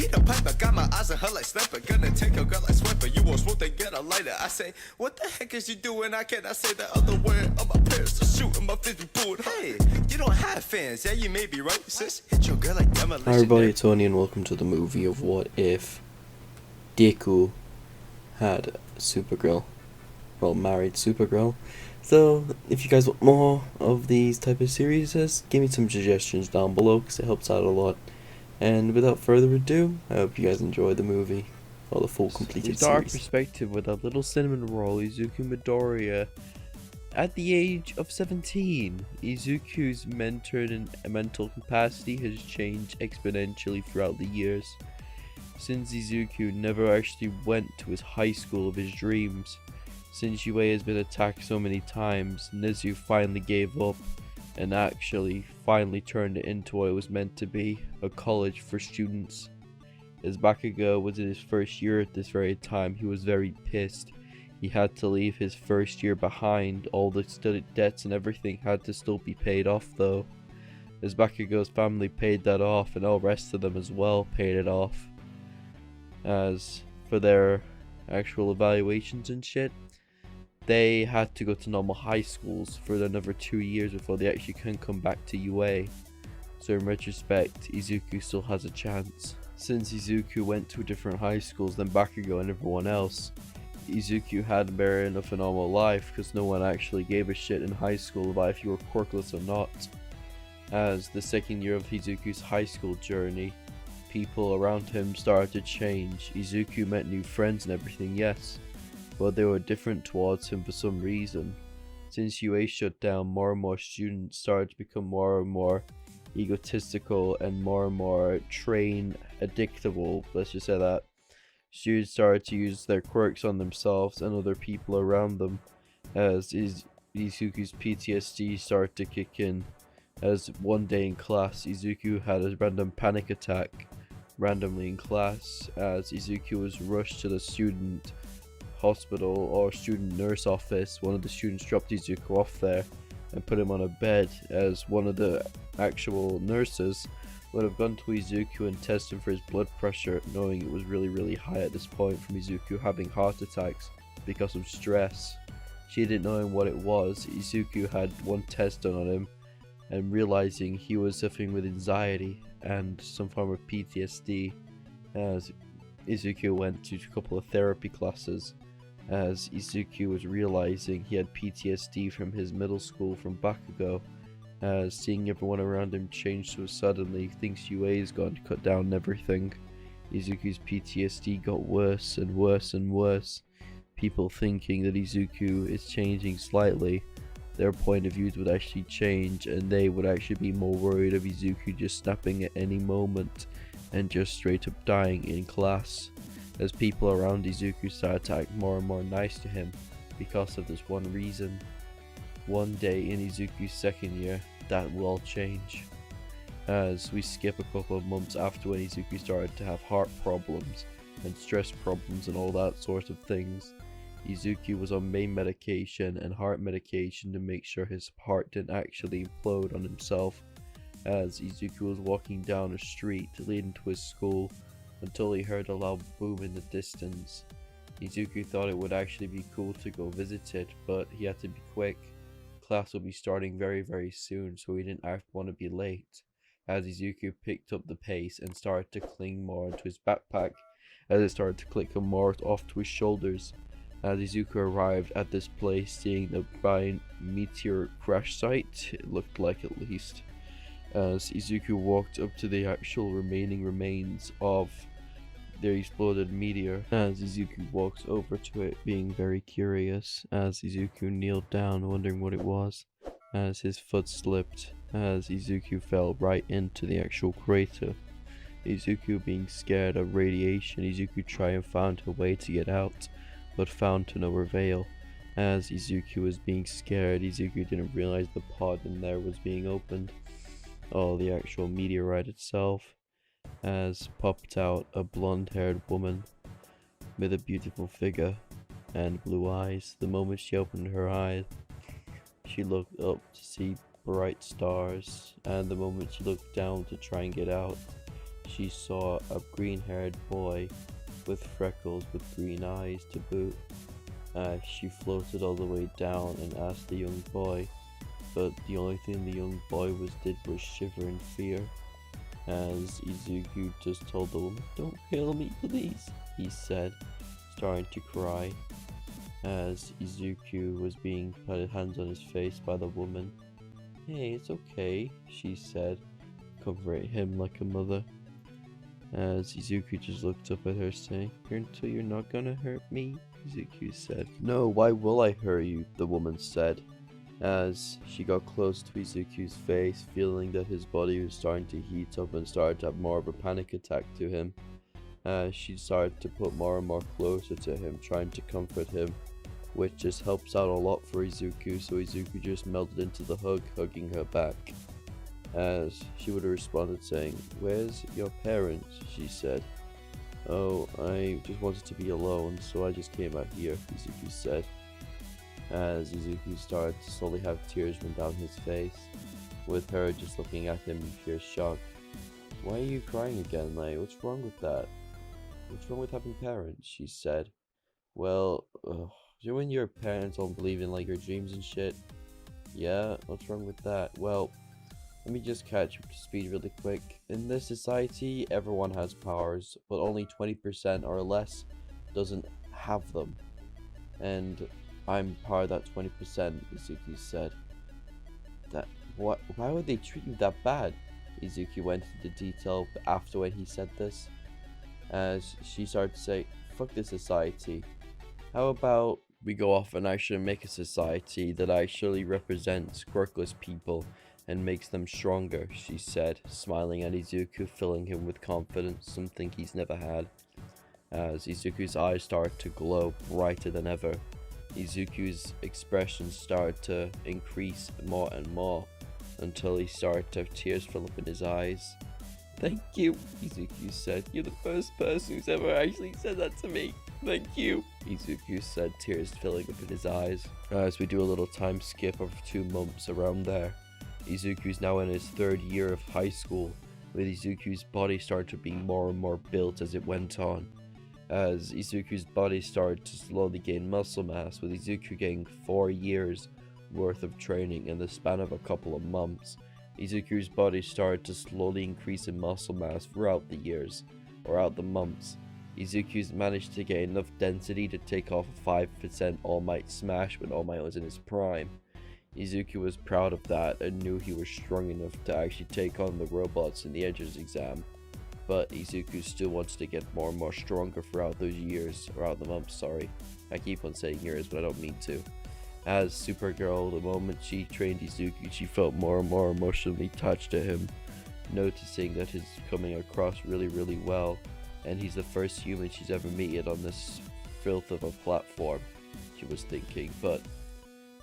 Peter Piper, got my eyes on her like sniper. Gonna take a girl like swiper. You won't smoke, then get a lighter. I say, what the heck is you doing? I cannot say the other word. Of my parents are shooting, my fist be pulled. Hey, you don't have fans. Yeah, you may be right, sis. Hit your girl like demolition. Hi everybody, it's Tony and welcome to the movie of what if Deku had Supergirl. Well, married Supergirl. So, if you guys want more of these type of series, give me some suggestions down below because it helps out a lot. And without further ado, I hope you guys enjoy the movie, or the full completed Dark series. perspective with a little cinnamon roll, Izuku Midoriya. At the age of 17, Izuku's mental capacity has changed exponentially throughout the years. Since Izuku never actually went to his high school of his dreams, since Yue has been attacked so many times, Nezu finally gave up and actually finally turned it into what it was meant to be, a college for students. As Bakugo was in his first year at this very time, he was very pissed. He had to leave his first year behind. All the study debts and everything had to still be paid off though, as Bakugo's family paid that off and all the rest of them as well paid it off. As for their actual evaluations and shit, they had to go to normal high schools for another 2 years before they actually can come back to UA. So in retrospect, Izuku still has a chance. Since Izuku went to different high schools than Bakugo and everyone else, Izuku had barely enough a normal life because no one actually gave a shit in high school about if you were quirkless or not. As the second year of Izuku's high school journey, people around him started to change. Izuku met new friends and everything, yes, but they were different towards him for some reason. Since UA shut down, more and more students started to become more and more egotistical and more train addictable, let's just say that. Students started to use their quirks on themselves and other people around them, as Izuku's PTSD started to kick in. As one day in class, Izuku had a random panic attack randomly in class, as Izuku was rushed to the student hospital or student nurse office. One of the students dropped Izuku off there and put him on a bed, as one of the actual nurses would have gone to Izuku and tested him for his blood pressure, knowing it was really high at this point from Izuku having heart attacks because of stress. She didn't know what it was. Izuku had one test done on him and realizing he was suffering with anxiety and some form of PTSD, as Izuku went to a couple of therapy classes, as Izuku was realizing he had PTSD from his middle school from Bakugo. As seeing everyone around him change so suddenly, thinks UA is going to cut down everything. Izuku's PTSD got worse and worse and worse. People thinking that Izuku is changing slightly, their point of views would actually change and they would actually be more worried of Izuku just snapping at any moment and just straight up dying in class, as people around Izuku started to act more and more nice to him because of this one reason. One day in Izuku's second year, that will all change, as we skip a couple of months after when Izuku started to have heart problems and stress problems and all that sort of things. Izuku was on main medication and heart medication to make sure his heart didn't actually implode on himself, as Izuku was walking down a street leading to his school until he heard a loud boom in the distance. Izuku thought it would actually be cool to go visit it, but he had to be quick. Class will be starting very soon, so he didn't want to be late, as Izuku picked up the pace and started to cling more into his backpack as it started to click more off to his shoulders. As Izuku arrived at this place, seeing the giant meteor crash site, it looked like at least, as Izuku walked up to the actual remaining remains of the exploded meteor. As Izuku walks over to it, being very curious, as Izuku kneeled down wondering what it was, as his foot slipped, as Izuku fell right into the actual crater. Izuku being scared of radiation, Izuku tried and found a way to get out, but found to no avail. As Izuku was being scared, Izuku didn't realize the pod in there was being opened, or the actual meteorite itself, as popped out a blonde-haired woman with a beautiful figure and blue eyes. The moment she opened her eyes, she looked up to see bright stars, and the moment she looked down to try and get out, she saw a green-haired boy with freckles with green eyes to boot. She floated all the way down and asked the young boy, but the only thing the young boy did was shiver in fear. As Izuku just told the woman, "Don't kill me, please," he said, starting to cry. As Izuku was being put hands on his face by the woman. "Hey, it's okay," she said, comforting him like a mother. As Izuku just looked up at her saying, "You're not gonna hurt me?" Izuku said. "No, why will I hurt you?" the woman said. As she got close to Izuku's face, feeling that his body was starting to heat up and started to have more of a panic attack to him. She started to put more and more closer to him, trying to comfort him, which just helps out a lot for Izuku, so Izuku just melted into the hug, hugging her back. As she would have responded saying, "Where's your parents?" she said. "Oh, I just wanted to be alone, so I just came out here," Izuku said. As Izuku started to slowly have tears run down his face, with her just looking at him in pure shock. "Why are you crying again? Like, what's wrong with that? What's wrong with having parents?" she said. "Well, you and your parents don't believe in like your dreams and shit." "Yeah, what's wrong with that?" "Well, let me just catch you up to speed really quick. In this society, everyone has powers, but only 20% or less doesn't have them. And I'm part of that 20%, Izuku said. Why would they treat you that bad?" Izuku went into detail after when he said this. As she started to say, "Fuck this society. How about we go off and actually make a society that actually represents quirkless people and makes them stronger," she said, smiling at Izuku, filling him with confidence, something he's never had. As Izuku's eyes started to glow brighter than ever, Izuku's expression started to increase more and more, until he started to have tears fill up in his eyes. "Thank you," Izuku said. "You're the first person who's ever actually said that to me. Thank you," Izuku said, tears filling up in his eyes. As we do a little time skip of 2 months around there, Izuku's now in his 3rd year of high school, with Izuku's body started to be more and more built as it went on. As Izuku's body started to slowly gain muscle mass, with Izuku getting 4 years worth of training in the span of a couple of months. Izuku's body started to slowly increase in muscle mass throughout the years, or out the months. Izuku's managed to get enough density to take off a 5% All Might smash when All Might was in his prime. Izuku was proud of that and knew he was strong enough to actually take on the robots in the entrance exam. But Izuku still wants to get more and more stronger throughout those years, or out the months, sorry. I keep on saying years, but I don't mean to. As Supergirl, the moment she trained Izuku, she felt more and more emotionally attached to him, noticing that he's coming across really, really well, and he's the first human she's ever met on this filth of a platform, she was thinking, but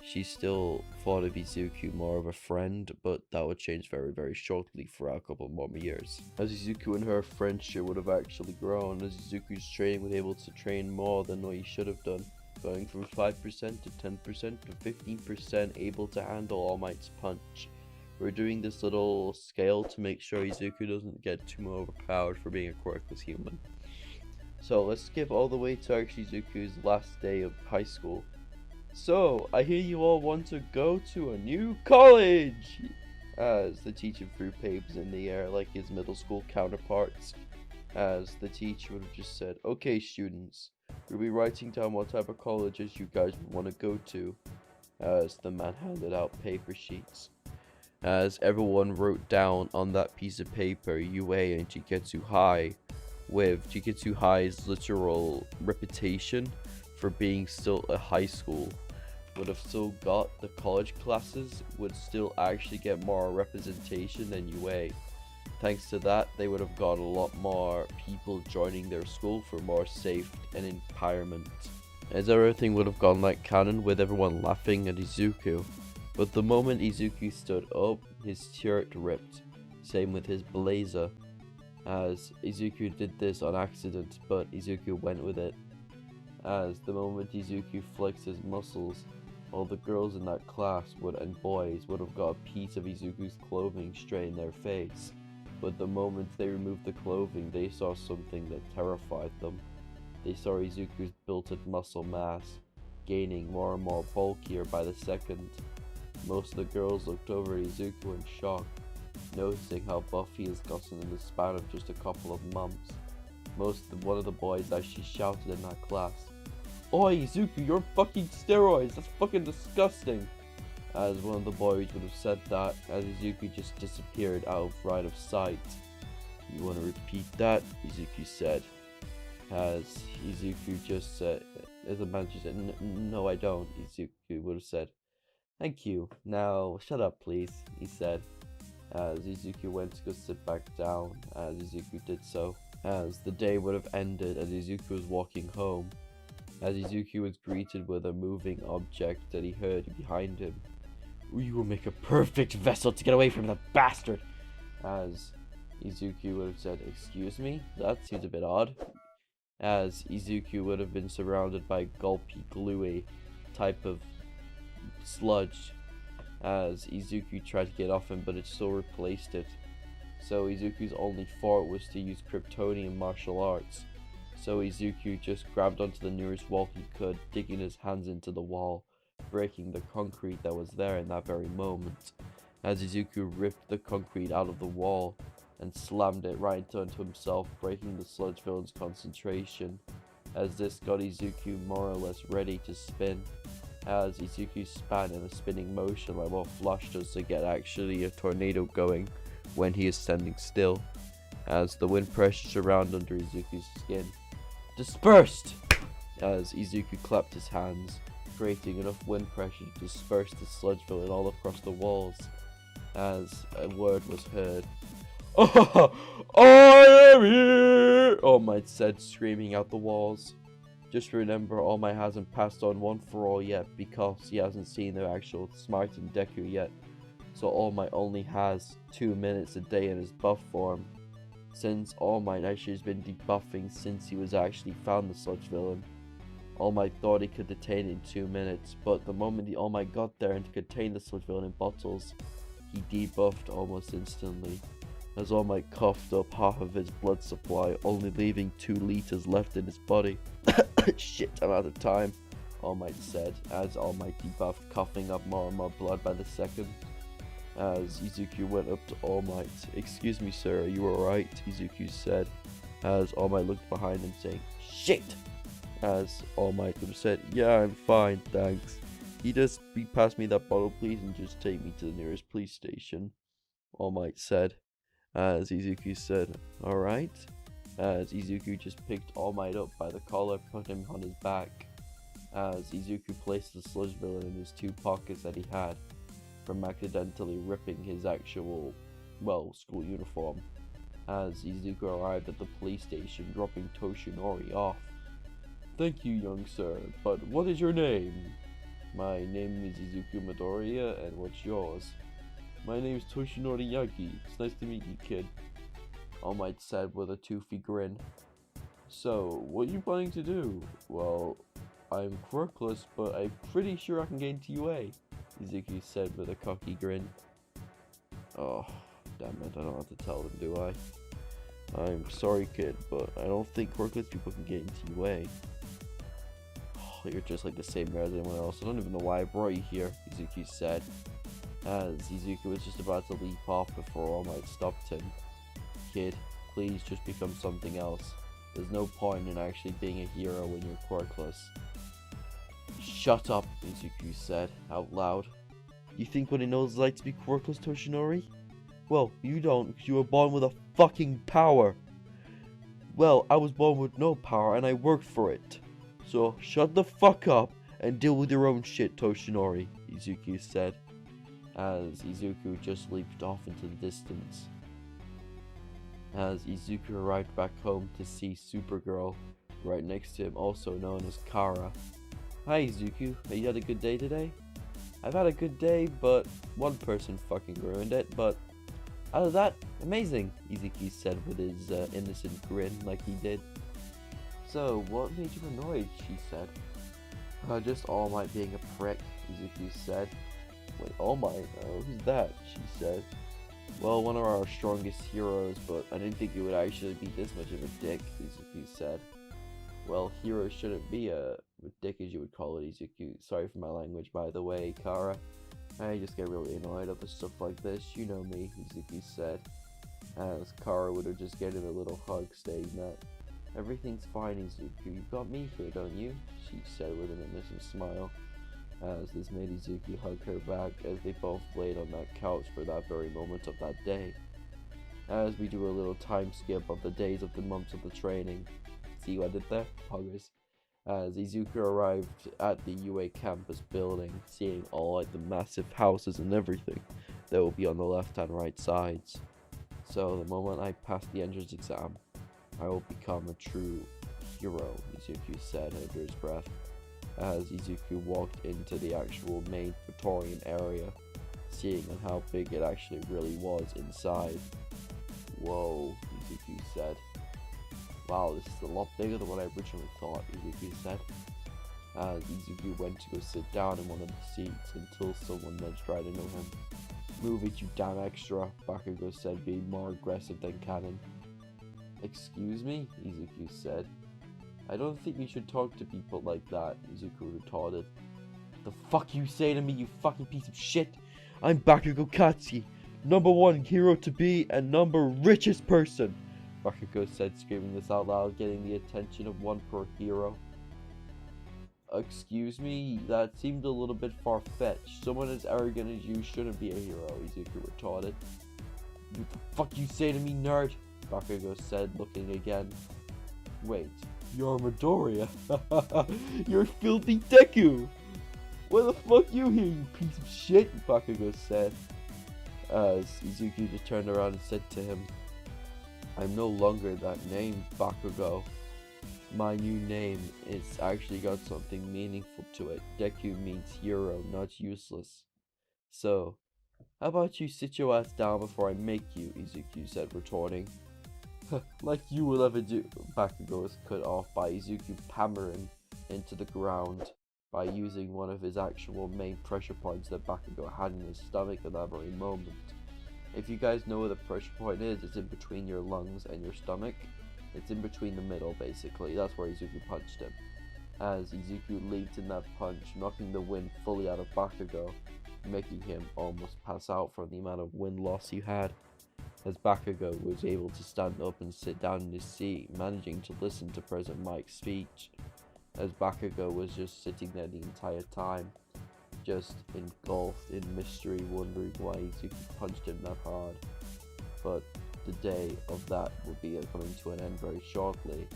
she still thought of Izuku more of a friend, but that would change very, very shortly for a couple more years. As Izuku and her friendship would have actually grown, as Izuku's training was able to train more than what he should have done, going from 5% to 10% to 15% able to handle All Might's punch. We're doing this little scale to make sure Izuku doesn't get too overpowered for being a quirkless human. So let's skip all the way to actually Izuku's last day of high school. "So, I hear you all want to go to a new college!" As the teacher threw papers in the air like his middle school counterparts. As the teacher would have just said, "Okay, students, we'll be writing down what type of colleges you guys would want to go to," as the man handed out paper sheets. As everyone wrote down on that piece of paper UA and Jiketsu High, with Jiketsu High's literal reputation for being still a high school, would have still got the college classes, would still actually get more representation than UA. Thanks to that, they would have got a lot more people joining their school for more safe and empowerment. As everything would have gone like canon, with everyone laughing at Izuku. But the moment Izuku stood up, his shirt ripped. Same with his blazer. As Izuku did this on accident, but Izuku went with it. As the moment Izuku flexed his muscles, all the girls in that class and boys would have got a piece of Izuku's clothing straight in their face. but the moment they removed the clothing, they saw something that terrified them. They saw Izuku's built-up muscle mass, gaining more and more bulkier by the second. Most of the girls looked over at Izuku in shock, noticing how buff he has gotten in the span of just a couple of months. One of the boys actually shouted in that class, "Oi, Izuku, you're fucking steroids, that's fucking disgusting!" As one of the boys would have said that, as Izuku just disappeared out of sight. "You want to repeat that?" Izuku said. As Izuku just said, as the man just said, "No, I don't," Izuku would have said. "Thank you. Now, shut up, please," he said. As Izuku went to go sit back down, as Izuku did so. As the day would have ended as Izuku was walking home. As Izuku was greeted with a moving object that he heard behind him. "You will make a perfect vessel to get away from that bastard!" As Izuku would have said, "Excuse me? That seems a bit odd." As Izuku would have been surrounded by gulpy, gluey type of sludge. As Izuku tried to get off him, but it still replaced it. So Izuku's only thought was to use Kryptonian martial arts. So Izuku just grabbed onto the nearest wall he could, digging his hands into the wall, breaking the concrete that was there in that very moment. As Izuku ripped the concrete out of the wall and slammed it right onto himself, breaking the sludge villain's concentration. As this got Izuku more or less ready to spin. As Izuku span in a spinning motion like what Flash does to get actually a tornado going when he is standing still. As the wind pressures around under Izuku's skin. "Dispersed!" As Izuku clapped his hands, creating enough wind pressure to disperse the sludge villain all across the walls. As a word was heard. "Oh, I am here!" All Might said, screaming out the walls. Just remember, All Might hasn't passed on One for All yet because he hasn't seen the actual Smite and Deku yet. So All Might only has 2 minutes a day in his buff form. Since All Might actually has been debuffing since he was actually found the sludge villain. All Might thought he could detain it in 2 minutes, but the moment the All Might got there and to contain the sludge villain in bottles, he debuffed almost instantly. As All Might coughed up half of his blood supply, only leaving 2 liters left in his body. "Shit, I'm out of time," All Might said, as All Might debuffed, coughing up more and more blood by the second. As Izuku went up to All Might. "Excuse me, sir, are you alright?" Izuku said, as All Might looked behind him saying, "Shit!" As All Might would have said, "Yeah, I'm fine, thanks. You just pass me that bottle, please, and just take me to the nearest police station," All Might said. As Izuku said, "Alright." As Izuku just picked All Might up by the collar, put him on his back. As Izuku placed the sludge villain in his 2 pockets that he had, from accidentally ripping his actual, school uniform. As Izuku arrived at the police station, dropping Toshinori off. "Thank you, young sir, but what is your name?" "My name is Izuku Midoriya, and what's yours?" "My name's Toshinori Yagi. It's nice to meet you, kid," All Might said with a toothy grin. "So, what are you planning to do?" "Well, I'm quirkless, but I'm pretty sure I can get into UA," Izuku said with a cocky grin. "Oh, damn it, I don't have to tell them, do I?" "I'm sorry, kid, but I don't think quirkless people can get into UA." "Oh, you're just like the same guy as anyone else. I don't even know why I brought you here," Izuku said. As Izuku was just about to leap off before All Might stopped him. "Kid, please just become something else. There's no point in actually being a hero when you're quirkless." "Shut up," Izuku said, out loud. "You think what it knows is like to be quirkless, Toshinori? Well, you don't, because you were born with a fucking power. Well, I was born with no power, and I worked for it. So, shut the fuck up, and deal with your own shit, Toshinori," Izuku said. As Izuku just leaped off into the distance. As Izuku arrived back home to see Supergirl right next to him, also known as Kara. "Hi Izuku, have you had a good day today?" "I've had a good day, but one person fucking ruined it, but out of that, amazing," Izuku said with his innocent grin like he did. "So, what made you annoyed?" she said. Just All Might being a prick," Izuku said. "Wait, All Might? Who's that?" she said. Well, one of our strongest heroes, but I didn't think it would actually be this much of a dick, Izuku said. Well, heroes shouldn't be a dick as you would call it, Izuku. Sorry for my language, by the way, Kara. I just get really annoyed over stuff like this. You know me, Izuku said. As Kara would have just given him a little hug, saying that everything's fine, Izuku. You've got me here, don't you? She said with an innocent smile. As this made Izuku hug her back as they both laid on that couch for that very moment of that day. As we do a little time skip of the days of the months of the training. See what I did there? Huggers. As Izuku arrived at the UA campus building, seeing all like the massive houses and everything that will be on the left and right sides. So the moment I pass the entrance exam, I will become a true hero, Izuku said under his breath, as Izuku walked into the actual main Praetorian area, seeing how big it actually really was inside. Whoa, Izuku said. Wow, this is a lot bigger than what I originally thought, Izuku said. As Izuku went to go sit down in one of the seats until someone nudged right into him. Move it, you damn extra, Bakugo said, being more aggressive than canon. Excuse me, Izuku said. I don't think you should talk to people like that, Izuku retorted. The fuck you say to me, you fucking piece of shit? I'm Bakugo Katsuki, #1 hero to be and richest person, Bakugo said, screaming this out loud, getting the attention of one per hero. Excuse me, that seemed a little bit far-fetched. Someone as arrogant as you shouldn't be a hero, Izuku retorted. What the fuck you say to me, nerd? Bakugo said, looking again. Wait, you're Midoriya. You're filthy Deku. What the fuck you here, you piece of shit? Bakugo said. As Izuku just turned around and said to him, I'm no longer that name, Bakugo. My new name is actually got something meaningful to it. Deku means hero, not useless. So, how about you sit your ass down before I make you, Izuku said, retorting. Like you will ever do. Bakugo was cut off by Izuku hammering into the ground by using one of his actual main pressure points that Bakugo had in his stomach at that very moment. If you guys know where the pressure point is, it's in between your lungs and your stomach. It's in between the middle, basically. That's where Izuku punched him. As Izuku leaped in that punch, knocking the wind fully out of Bakugo, making him almost pass out from the amount of wind loss he had. As Bakugo was able to stand up and sit down in his seat, managing to listen to President Mike's speech. As Bakugo was just sitting there the entire time, just engulfed in mystery, wondering why Izuku punched him that hard. But the day of that will be coming to an end very shortly,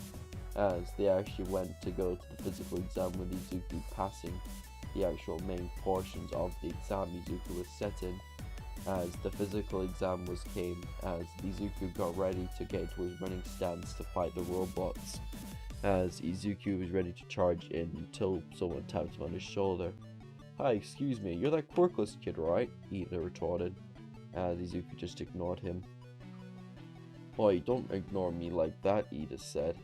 as they actually went to go to the physical exam with Izuku passing the actual main portions of the exam Izuku was set in. As the physical exam came, as Izuku got ready to get into his running stance to fight the robots, as Izuku was ready to charge in until someone tapped him on his shoulder. Hi, excuse me, you're that quirkless kid, right? Ida retorted, as Izuku just ignored him. Boy, don't ignore me like that, Ida said.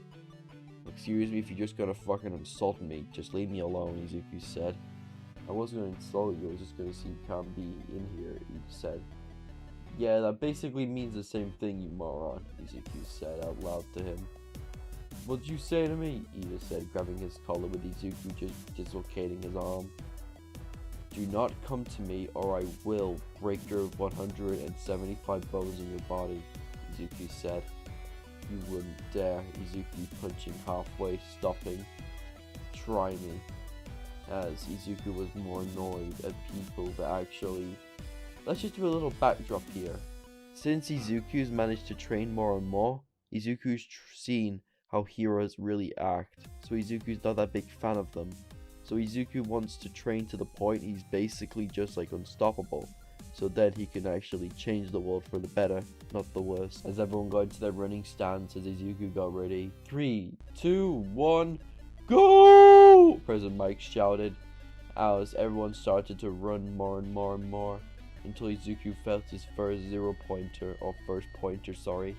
Excuse me if you're just gonna fucking insult me, just leave me alone, Izuku said. I wasn't gonna insult you, I was just gonna see you can't be in here, Ida said. Yeah, that basically means the same thing, you moron, Izuku said out loud to him. What'd you say to me? Ida said, grabbing his collar with Izuku just dislocating his arm. Do not come to me or I will break your 175 bones in your body, Izuku said. You wouldn't dare, Izuku punching halfway, stopping. Try me. As Izuku was more annoyed at people that actually... Let's just do a little backdrop here. Since Izuku's managed to train more and more, Izuku's seen how heroes really act, so Izuku's not that big fan of them. So Izuku wants to train to the point he's basically just like unstoppable, so then he can actually change the world for the better, not the worse. As everyone got into their running stance, as Izuku got ready, 3, 2, 1, go! President Mike shouted, as everyone started to run more and more and more, until Izuku felt his first first pointer,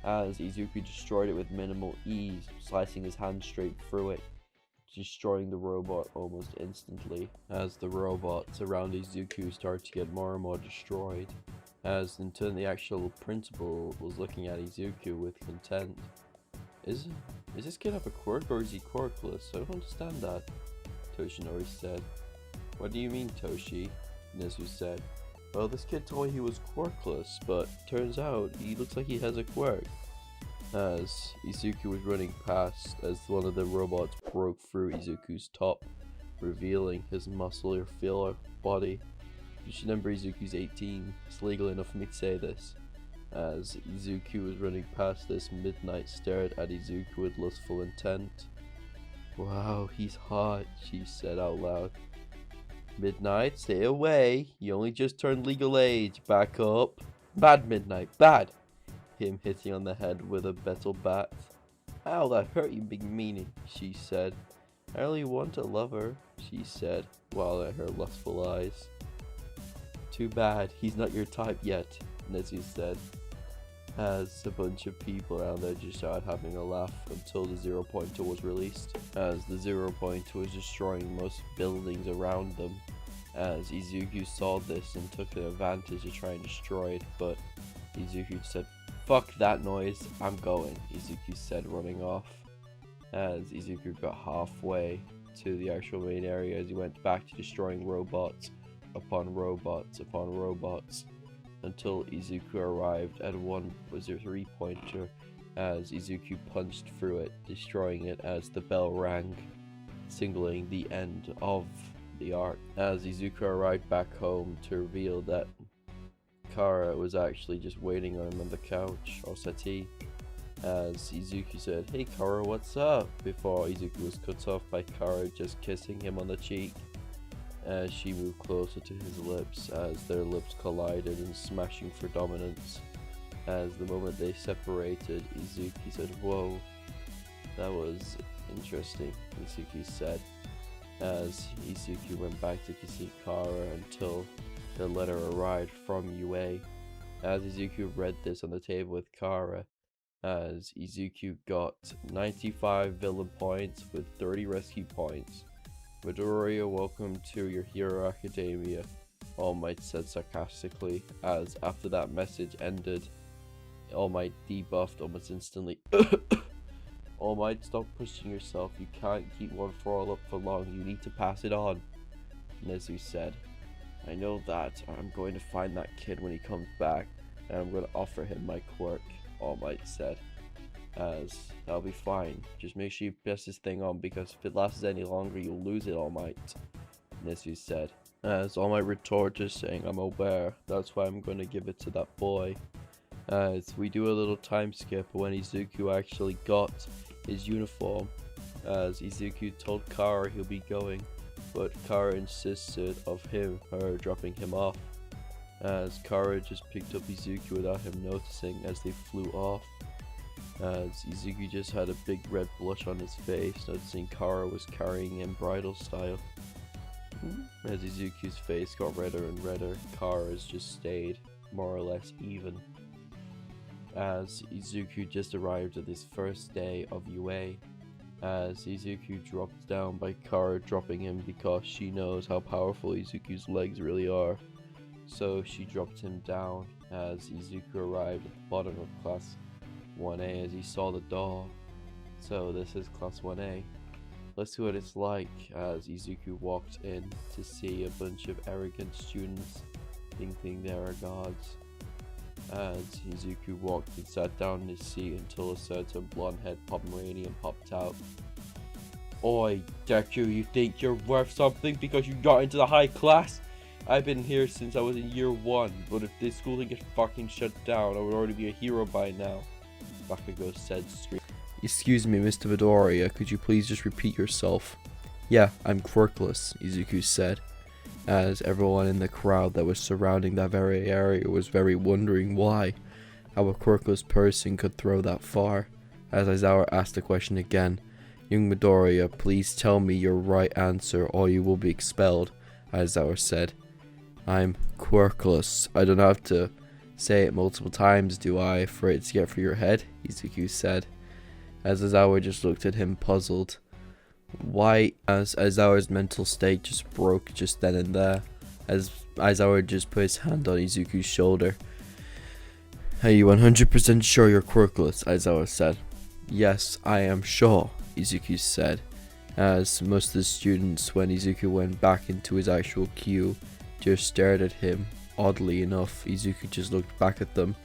as Izuku destroyed it with minimal ease, slicing his hand straight through it. destroying the robot almost instantly. As the robots around Izuku start to get more and more destroyed. As in turn the actual principal was looking at Izuku with contempt. Is this kid have a quirk or is he quirkless? I don't understand that, Toshinori said. What do you mean, Toshi? Nezu said. Well, this kid told me he was quirkless, but turns out he looks like he has a quirk. As Izuku was running past, as one of the robots broke through Izuku's top, revealing his muscular filler body. You should remember Izuku's 18. It's legal enough for me to say this. As Izuku was running past this, Midnight stared at Izuku with lustful intent. Wow, he's hot, she said out loud. Midnight, stay away. You only just turned legal age. Back up. Bad, Midnight, bad. Him hitting on the head with a metal bat. Ow, that hurt you, big meanie, she said. I only want a lover, she said, while at her lustful eyes. Too bad, he's not your type yet, Nezu said. As a bunch of people around there just started having a laugh until the zero pointer was released. As the zero pointer was destroying most buildings around them. As Izuku saw this and took an advantage to try and destroy it, but Izuku said, "Fuck that noise, I'm going," Izuku said, running off. As Izuku got halfway to the actual main area, as he went back to destroying robots upon robots upon robots, until Izuku arrived at one was a 3-pointer, as Izuku punched through it, destroying it as the bell rang, signaling the end of the arc. As Izuku arrived back home to reveal that Kara was actually just waiting on him on the couch or settee, as Izuku said, "Hey Kara, what's up?" before Izuku was cut off by Kara just kissing him on the cheek. As she moved closer to his lips, as their lips collided and smashing for dominance. As the moment they separated, Izuku said, "Whoa, that was interesting," Izuku said. As Izuku went back to kissing Kara until the letter arrived from UA. As Izuku read this on the table with Kara, as Izuku got 95 villain points with 30 rescue points. "Midoriya, welcome to your Hero Academia," All Might said sarcastically, as after that message ended, All Might debuffed almost instantly. "All Might, stop pushing yourself, you can't keep one for all up for long, you need to pass it on," Nezu said. "I know that, I'm going to find that kid when he comes back, and I'm going to offer him my quirk," All Might said. As, "That'll be fine, just make sure you pass this thing on, because if it lasts any longer you'll lose it, All Might," Nezu said. As All Might retorted, saying, "I'm aware, that's why I'm going to give it to that boy." As we do a little time skip when Izuku actually got his uniform, as Izuku told Kara he'll be going, but Kara insisted of her dropping him off, as Kara just picked up Izuku without him noticing as they flew off. As Izuku just had a big red blush on his face, noticing Kara was carrying him bridal style. As Izuku's face got redder and redder, Kara's just stayed more or less even. As Izuku just arrived at his first day of UA, as Izuku dropped down by Kara dropping him because she knows how powerful Izuku's legs really are. So she dropped him down as Izuku arrived at the bottom of class 1A as he saw the door. So this is class 1A. Let's see what it's like as Izuku walked in to see a bunch of arrogant students thinking they are gods. As Izuku walked and sat down in his seat until a certain blonde-haired Pomeranian popped out. "Oi, Deku, you think you're worth something because you got into the high class? I've been here since I was in year 1, but if this school didn't get fucking shut down, I would already be a hero by now," Bakugo said. "Excuse me, Mr. Midoriya, could you please just repeat yourself?" "Yeah, I'm quirkless," Izuku said, as everyone in the crowd that was surrounding that very area was very wondering how a quirkless person could throw that far. As Aizawa asked the question again, "Young Midoriya, please tell me your right answer or you will be expelled," Aizawa said. "I'm quirkless. I don't have to say it multiple times, do I, for it to get through your head?" Izuku said, as Aizawa just looked at him puzzled. Why, as Aizawa's mental state just broke just then and there, as Aizawa just put his hand on Izuku's shoulder. Are you 100% sure you're quirkless? Aizawa said. Yes, I am sure, Izuku said, as most of the students, when Izuku went back into his actual queue, just stared at him. Oddly enough, Izuku just looked back at them.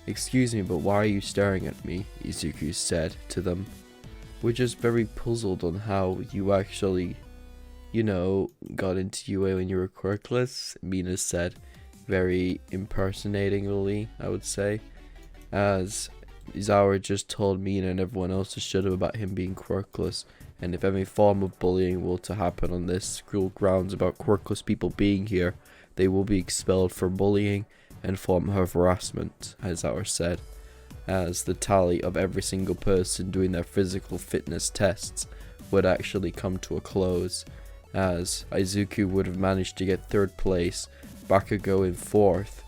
Excuse me, but why are you staring at me? Izuku said to them. We're just very puzzled on how you actually, got into UA when you were quirkless, Mina said, very impersonatingly, I would say, as Izawa just told Mina and everyone else to shut up about him being quirkless, and if any form of bullying were to happen on this school grounds about quirkless people being here, they will be expelled for bullying and form of harassment, Aizawa said, as the tally of every single person doing their physical fitness tests would actually come to a close, as Izuku would have managed to get 3rd place, Bakugo in 4th,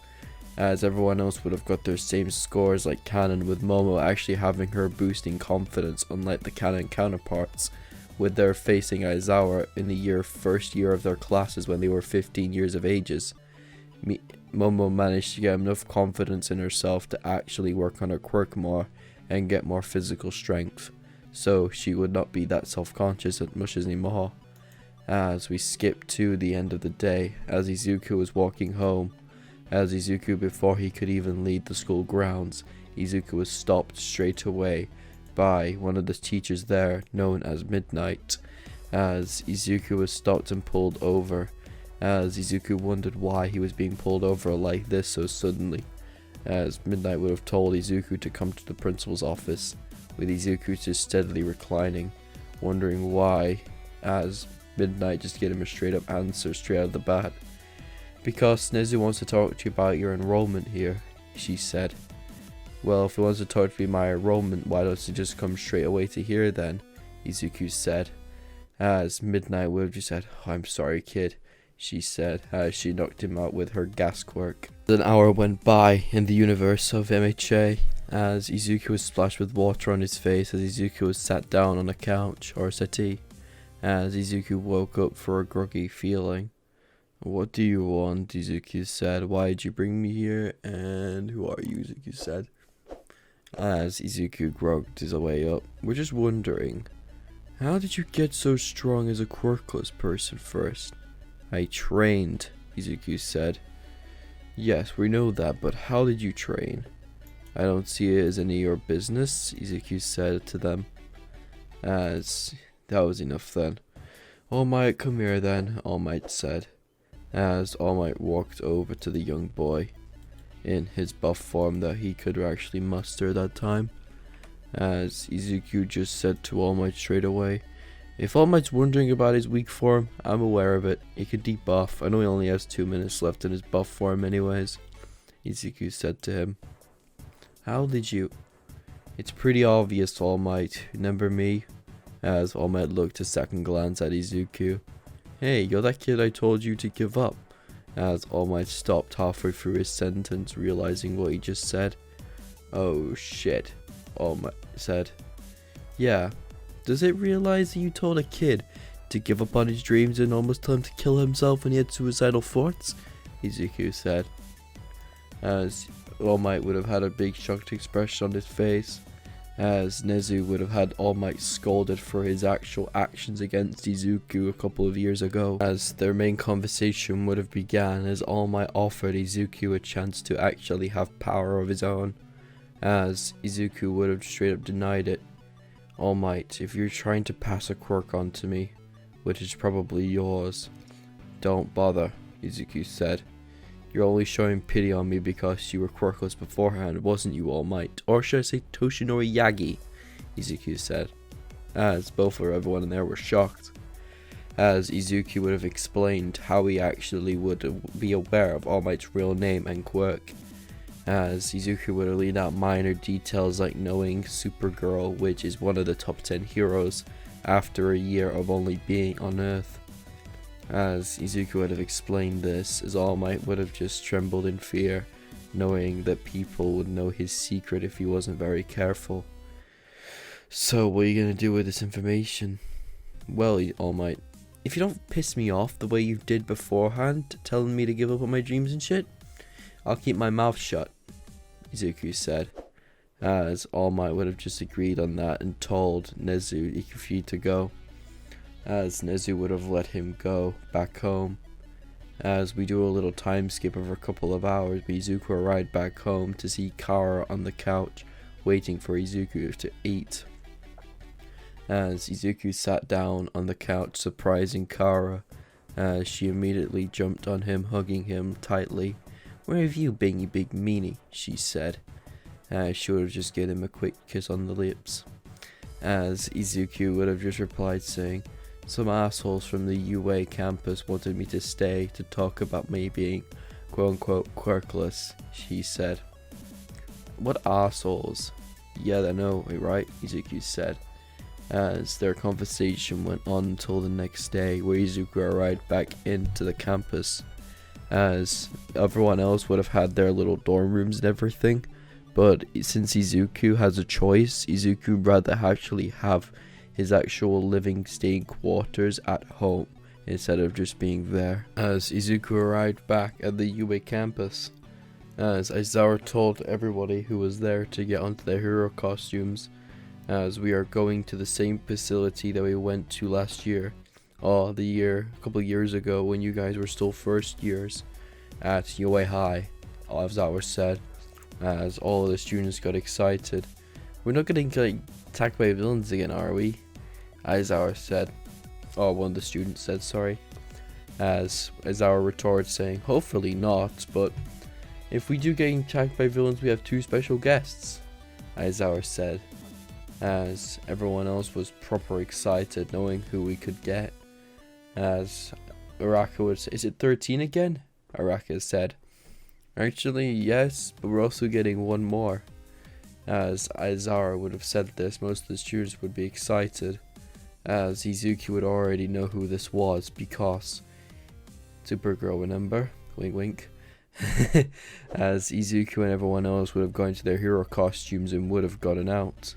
as everyone else would have got their same scores like Kanon, with Momo actually having her boosting confidence unlike the Kanon counterparts, with their facing Aizawa in the first year of their classes when they were 15 years of ages. Momo managed to get enough confidence in herself to actually work on her quirk more and get more physical strength, so she would not be that self-conscious as much as anymore. As we skip to the end of the day, as Izuku was walking home, before he could even leave the school grounds, Izuku was stopped straight away by one of the teachers there, known as Midnight, as Izuku was stopped and pulled over, as Izuku wondered why he was being pulled over like this so suddenly, as Midnight would have told Izuku to come to the principal's office, with Izuku just steadily reclining, wondering why, as Midnight just gave him a straight up answer straight out of the bat. Because Nezu wants to talk to you about your enrollment here, she said. Well, if he wants to talk to me about my enrollment, why don't you just come straight away to here then? Izuku said. As Midnight would have just said, oh, I'm sorry kid, she said, as she knocked him out with her gas quirk. An hour went by in the universe of BMHA, as Izuku was splashed with water on his face as Izuku was sat down on a couch or settee, as Izuku woke up for a groggy feeling. What do you want? Izuku said. Why did you bring me here? And who are you? Izuku said. As Izuku grogged his way up. We're just wondering, how did you get so strong as a quirkless person first? I trained, Izuku said. Yes, we know that, but how did you train? I don't see it as any of your business, Izuku said to them. As that was enough then. All Might, come here then, All Might said, as All Might walked over to the young boy, in his buff form that he could actually muster at that time, as Izuku just said to All Might straight away, if All Might's wondering about his weak form, I'm aware of it. He could debuff. I know he only has 2 minutes left in his buff form anyways, Izuku said to him. How did you? It's pretty obvious, All Might. Remember me? As All Might looked a second glance at Izuku. Hey, you're that kid I told you to give up. As All Might stopped halfway through his sentence, realizing what he just said. Oh shit, All Might said. Yeah, does it realize that you told a kid to give up on his dreams and almost tell him to kill himself when he had suicidal thoughts? Izuku said. As All Might would have had a big shocked expression on his face, as Nezu would have had All Might scolded for his actual actions against Izuku a couple of years ago, as their main conversation would have began as All Might offered Izuku a chance to actually have power of his own, as Izuku would have straight up denied it. All Might, if you're trying to pass a quirk on to me, which is probably yours, don't bother, Izuku said. You're only showing pity on me because you were quirkless beforehand, wasn't you, All Might? Or should I say Toshinori Yagi? Izuku said, as both of everyone in there were shocked. As Izuku would have explained how he actually would be aware of All Might's real name and quirk. As Izuku would have laid out minor details like knowing Supergirl, which is one of the top 10 heroes, after a year of only being on Earth. As Izuku would have explained this, as All Might would have just trembled in fear, knowing that people would know his secret if he wasn't very careful. So what are you going to do with this information? Well, All Might, if you don't piss me off the way you did beforehand, telling me to give up on my dreams and shit, I'll keep my mouth shut, Izuku said, as All Might would have just agreed on that and told Nezu Ikufi to go, as Nezu would have let him go back home. As we do a little time skip over a couple of hours, but Izuku arrived back home to see Kara on the couch, waiting for Izuku to eat. As Izuku sat down on the couch, surprising Kara, as she immediately jumped on him, hugging him tightly. "Where have you been, you big meanie?" she said. She would have just given him a quick kiss on the lips. As Izuku would have just replied saying, "Some assholes from the UA campus wanted me to stay to talk about me being quote-unquote quirkless," she said. "What assholes?" "Yeah, I know, right?" Izuku said. As their conversation went on until the next day, where Izuku arrived back into the campus, as everyone else would have had their little dorm rooms and everything, but since Izuku has a choice, Izuku would rather actually have his actual living staying quarters at home instead of just being there. As Izuku arrived back at the UA campus, as Aizawa told everybody who was there to get onto their hero costumes, as we are going to the same facility that we went to last year, a couple years ago when you guys were still first years at UA High, Aizawa said, as all of the students got excited. "We're not getting attacked by villains again, are we?" Aizawa said. One of the students said, sorry. As Aizawa retorted saying, "Hopefully not, but if we do get attacked by villains, we have two special guests," Aizawa said. As everyone else was proper excited knowing who we could get. As Araka would say, "Is it 13 again?" Araka said. "Actually, yes, but we're also getting one more." As Aizawa would have said this, most of the students would be excited, as Izuku would already know who this was because Supergirl, remember? Wink wink. As Izuku and everyone else would have gone to their hero costumes and would have gotten out.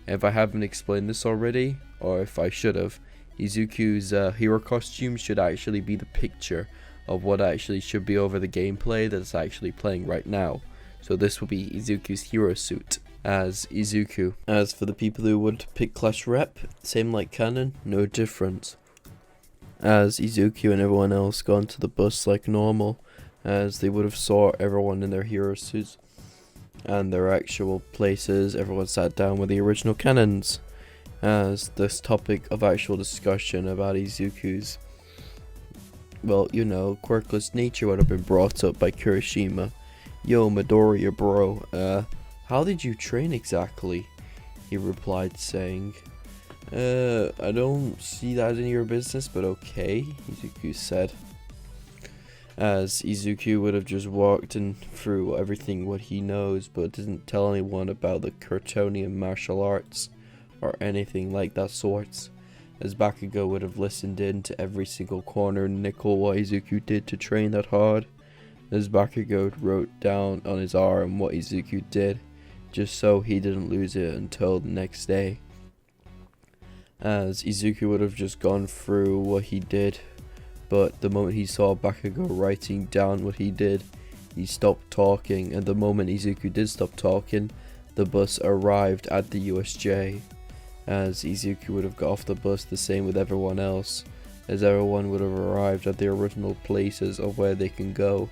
If I haven't explained this already, or if I should have, Izuku's hero costume should actually be the picture of what actually should be over the gameplay that's actually playing right now. So this will be Izuku's hero suit as Izuku. As for the people who would pick Clash Rep, same like canon, no difference. As Izuku and everyone else got onto the bus like normal, as they would have saw everyone in their hero suits and their actual places, everyone sat down with the original canons. As this topic of actual discussion about Izuku's, quirkless nature would have been brought up by Kirishima. "Yo, Midoriya bro, how did you train exactly?" he replied saying. I don't see that in your business, but okay," Izuku said. As Izuku would have just walked in through everything what he knows, but didn't tell anyone about the Kryptonian martial arts or anything like that sorts. As Bakugo would have listened in to every single corner nickel what Izuku did to train that hard. As Bakugo wrote down on his arm what Izuku did, just so he didn't lose it until the next day. As Izuku would have just gone through what he did, but the moment he saw Bakugo writing down what he did, he stopped talking, and the moment Izuku did stop talking, the bus arrived at the USJ. As Izuku would have got off the bus the same with everyone else, as everyone would have arrived at their original places of where they can go,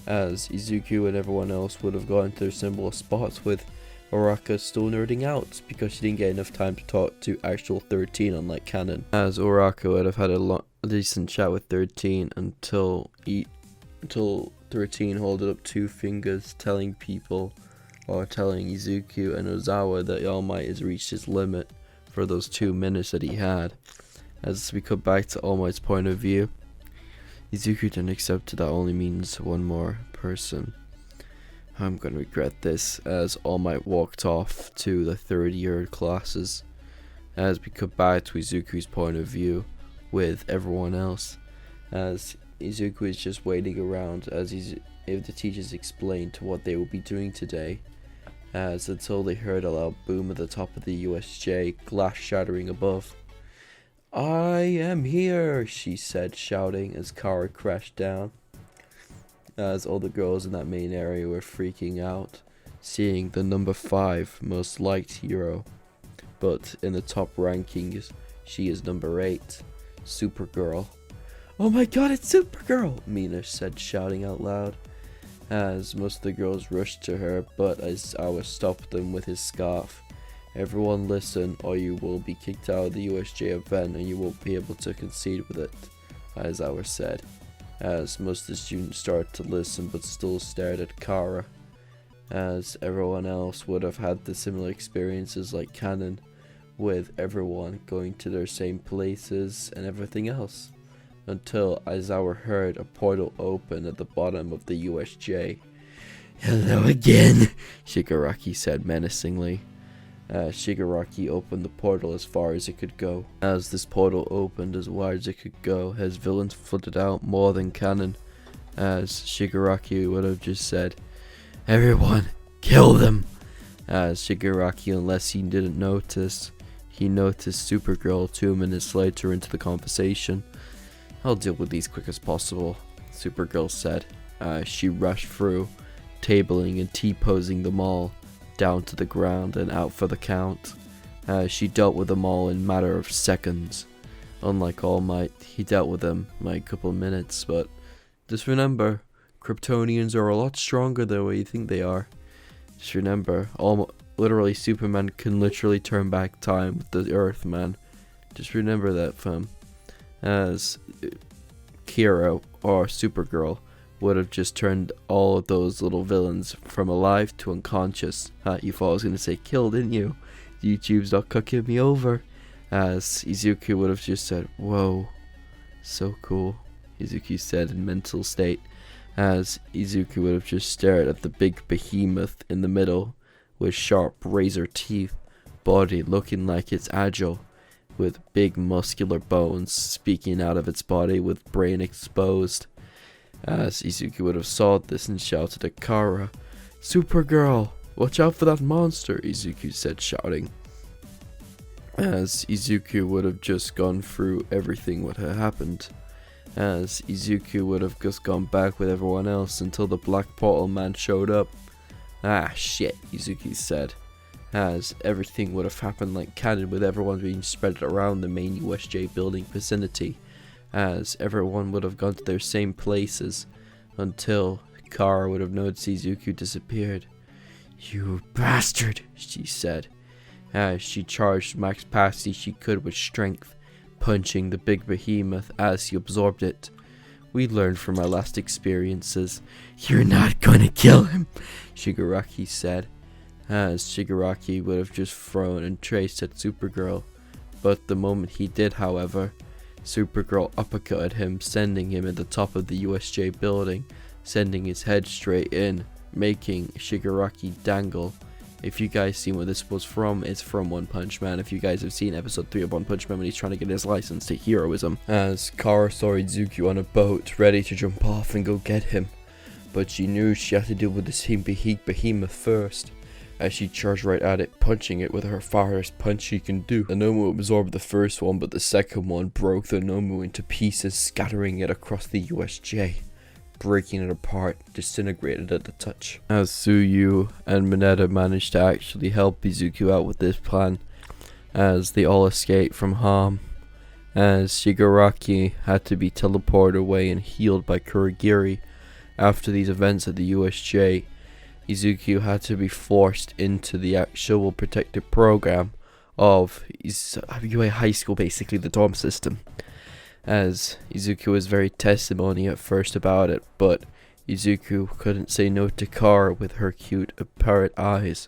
as Izuku and everyone else would have gone to their similar spots with Uraka still nerding out because she didn't get enough time to talk to actual 13 unlike canon, as Uraka would have had a decent chat with 13 until 13 holded up two fingers telling people, or telling Izuku and Ozawa, that All Might has reached his limit for those 2 minutes that he had. As we cut back to All Might's point of view, Izuku didn't accept that only means one more person. "I'm gonna regret this," as All Might walked off to the third year classes. As we cut back to Izuku's point of view with everyone else, as Izuku is just waiting around as if the teachers explained to what they will be doing today, as until they heard a loud boom at the top of the USJ, glass shattering above. I am here, she said, shouting as Kara crashed down. As all the girls in that main area were freaking out, seeing the number 5 most liked hero. But in the top rankings, she is number 8, Supergirl. Oh my god, it's Supergirl, Mina said, shouting out loud. As most of the girls rushed to her, but Aizawa stopped them with his scarf. Everyone listen, or you will be kicked out of the USJ event and you won't be able to concede with it, Aizawa said. As most of the students started to listen but still stared at Kara. As everyone else would have had the similar experiences like Canon, with everyone going to their same places and everything else. Until Aizawa heard a portal open at the bottom of the USJ. Hello again, Shigaraki said menacingly. Shigaraki opened the portal as far as it could go. As this portal opened as wide as it could go, his villains flooded out more than cannon. As Shigaraki would have just said, everyone, kill them! As Shigaraki, unless he didn't notice, he noticed Supergirl 2 minutes later into the conversation. I'll deal with these quick as possible, Supergirl said. She rushed through, tabling and T-posing them all down to the ground and out for the count. She dealt with them all in a matter of seconds. Unlike All Might, he dealt with them in a couple of minutes, but just remember, Kryptonians are a lot stronger than what you think they are. Just remember, literally Superman can literally turn back time with the Earth, man. Just remember that, fam. As Kira, or Supergirl, would have just turned all of those little villains from alive to unconscious. You thought I was going to say kill, didn't you? YouTube's not cooking me over. As Izuku would have just said, whoa, so cool, Izuku said in mental state. As Izuku would have just stared at the big behemoth in the middle, with sharp razor teeth, body looking like it's agile, with big muscular bones speaking out of its body with brain exposed. As Izuku would have saw this and shouted at Kara, Supergirl, watch out for that monster, Izuku said, shouting. As Izuku would have just gone through everything what had happened. As Izuku would have just gone back with everyone else until the Black Portal Man showed up. Ah shit, Izuku said. As everything would have happened like canon with everyone being spread around the main USJ building vicinity. As everyone would have gone to their same places, until Kara would have noticed Izuku disappeared. You bastard, she said, as she charged max capacity she could with strength, punching the big behemoth as he absorbed it. We learned from our last experiences. You're not gonna kill him, Shigaraki said, as Shigaraki would have just thrown and traced at Supergirl. But the moment he did, however, Supergirl uppercutted him, sending him at the top of the USJ building, sending his head straight in, making Shigaraki dangle. If you guys seen what this was from, it's from One Punch Man. If you guys have seen episode 3 of One Punch Man when he's trying to get his license to heroism. As Kara saw Izuku on a boat, ready to jump off and go get him. But she knew she had to deal with this behemoth first. As she charged right at it, punching it with her farthest punch she can do. The Nomu absorbed the first one, but the second one broke the Nomu into pieces, scattering it across the USJ, breaking it apart, disintegrated at the touch. As Tsuyu and Mineta managed to actually help Izuku out with this plan, as they all escaped from harm. As Shigaraki had to be teleported away and healed by Kurogiri after these events at the USJ, Izuku had to be forced into the actual protective program of UA High School, basically the dorm system. As Izuku was very testimony at first about it, but Izuku couldn't say no to Kara with her cute parrot eyes.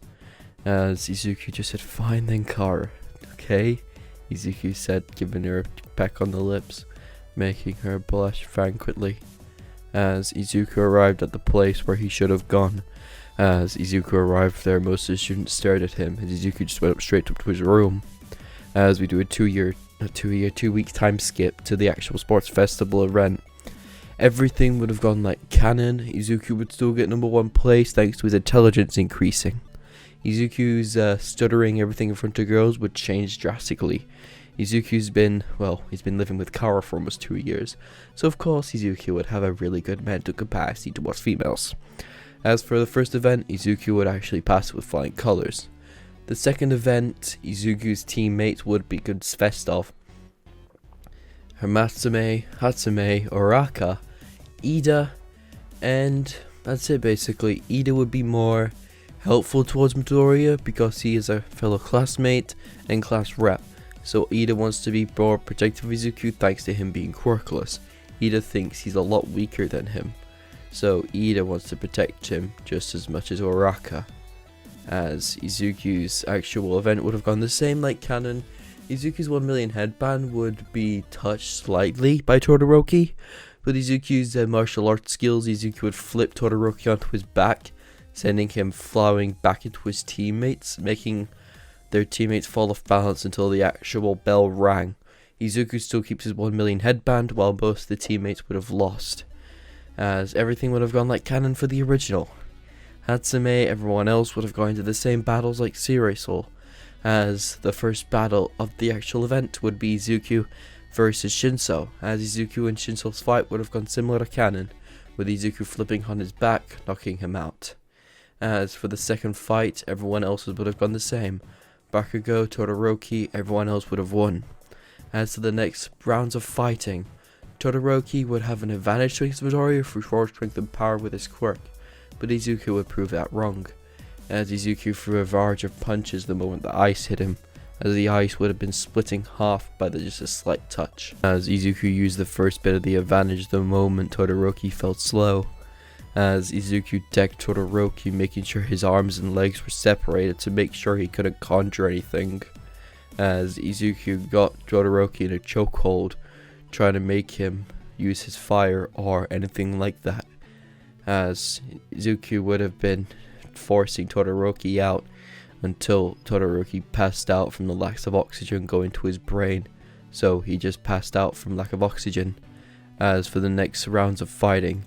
As Izuku just said, fine then Kara, okay? Izuku said, giving her a peck on the lips, making her blush frantically. As Izuku arrived at the place where he should have gone. As Izuku arrived there, most of the students stared at him, and Izuku just went straight up to his room. As we do a 2-week time skip to the actual sports festival event. Everything would have gone like canon. Izuku would still get number 1 place thanks to his intelligence increasing. Izuku's stuttering everything in front of girls would change drastically. He's been living with Kara for almost 2 years, so of course Izuku would have a really good mental capacity towards females. As for the first event, Izuku would actually pass it with flying colors. The second event, Izuku's teammates would be good Svestov, Matsume, Hatsume, Oraka, Ida, and that's it basically. Ida would be more helpful towards Midoriya because he is a fellow classmate and class rep. So Ida wants to be more protective of Izuku thanks to him being quirkless. Ida thinks he's a lot weaker than him. So Ida wants to protect him just as much as Oraka. As Izuku's actual event would have gone the same like canon. Izuku's 1 million headband would be touched slightly by Todoroki. With Izuku's martial arts skills, Izuku would flip Todoroki onto his back, sending him flying back into his teammates, making their teammates fall off balance until the actual bell rang. Izuku still keeps his 1 million headband, while most of the teammates would have lost, as everything would have gone like canon for the original. Hatsume, everyone else would have gone into the same battles like Seireisol, as the first battle of the actual event would be Izuku versus Shinso, as Izuku and Shinso's fight would have gone similar to canon, with Izuku flipping on his back, knocking him out. As for the second fight, everyone else would have gone the same. Bakugo, Todoroki, everyone else would have won. As to the next rounds of fighting, Todoroki would have an advantage against Midoriya through short strength and power with his quirk, but Izuku would prove that wrong, as Izuku threw a barrage of punches the moment the ice hit him, as the ice would have been splitting half by just a slight touch. As Izuku used the first bit of the advantage the moment Todoroki felt slow, as Izuku decked Todoroki, making sure his arms and legs were separated to make sure he couldn't conjure anything, as Izuku got Todoroki in a chokehold, trying to make him use his fire or anything like that, as Izuku would have been forcing Todoroki out until Todoroki passed out from the lack of oxygen going to his brain, so he just passed out from lack of oxygen. As for the next rounds of fighting,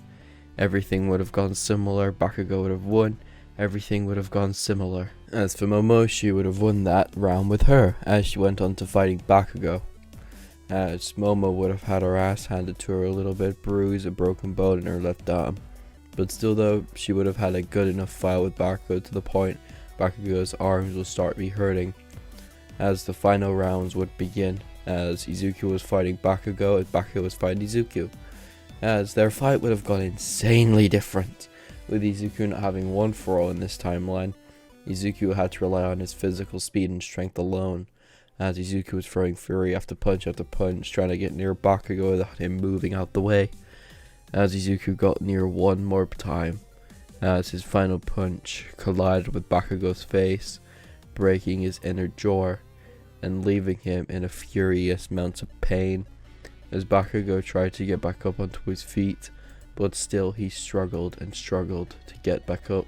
everything would have gone similar. Bakugo would have won. Everything would have gone similar. As for Momo, she would have won that round with her, as she went on to fighting Bakugo. As Momo would have had her ass handed to her a little bit bruised, a broken bone in her left arm. But still though, she would have had a good enough fight with Bakugo to the point Bakugo's arms will start be hurting. As the final rounds would begin, as Izuku was fighting Bakugo and Bakugo was fighting Izuku. As their fight would have gone insanely different, with Izuku not having one for all in this timeline. Izuku had to rely on his physical speed and strength alone, as Izuku was throwing fury after punch, trying to get near Bakugo without him moving out the way. As Izuku got near one more time, as his final punch collided with Bakugo's face, breaking his inner jaw and leaving him in a furious amount of pain, as Bakugo tried to get back up onto his feet, but still he struggled and struggled to get back up,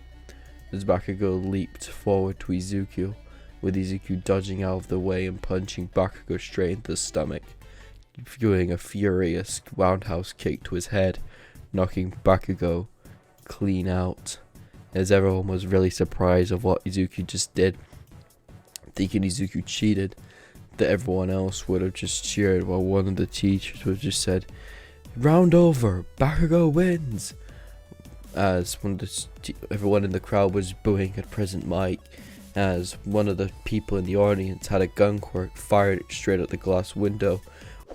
as Bakugo leaped forward to Izuku, with Izuku dodging out of the way and punching Bakugo straight into the stomach, doing a furious roundhouse kick to his head, knocking Bakugo clean out, as everyone was really surprised of what Izuku just did, thinking Izuku cheated, that everyone else would have just cheered, while one of the teachers would have just said, "Round over, Bakugo wins," as everyone in the crowd was booing at President Mike, as one of the people in the audience had a gun quirk, fired it straight at the glass window.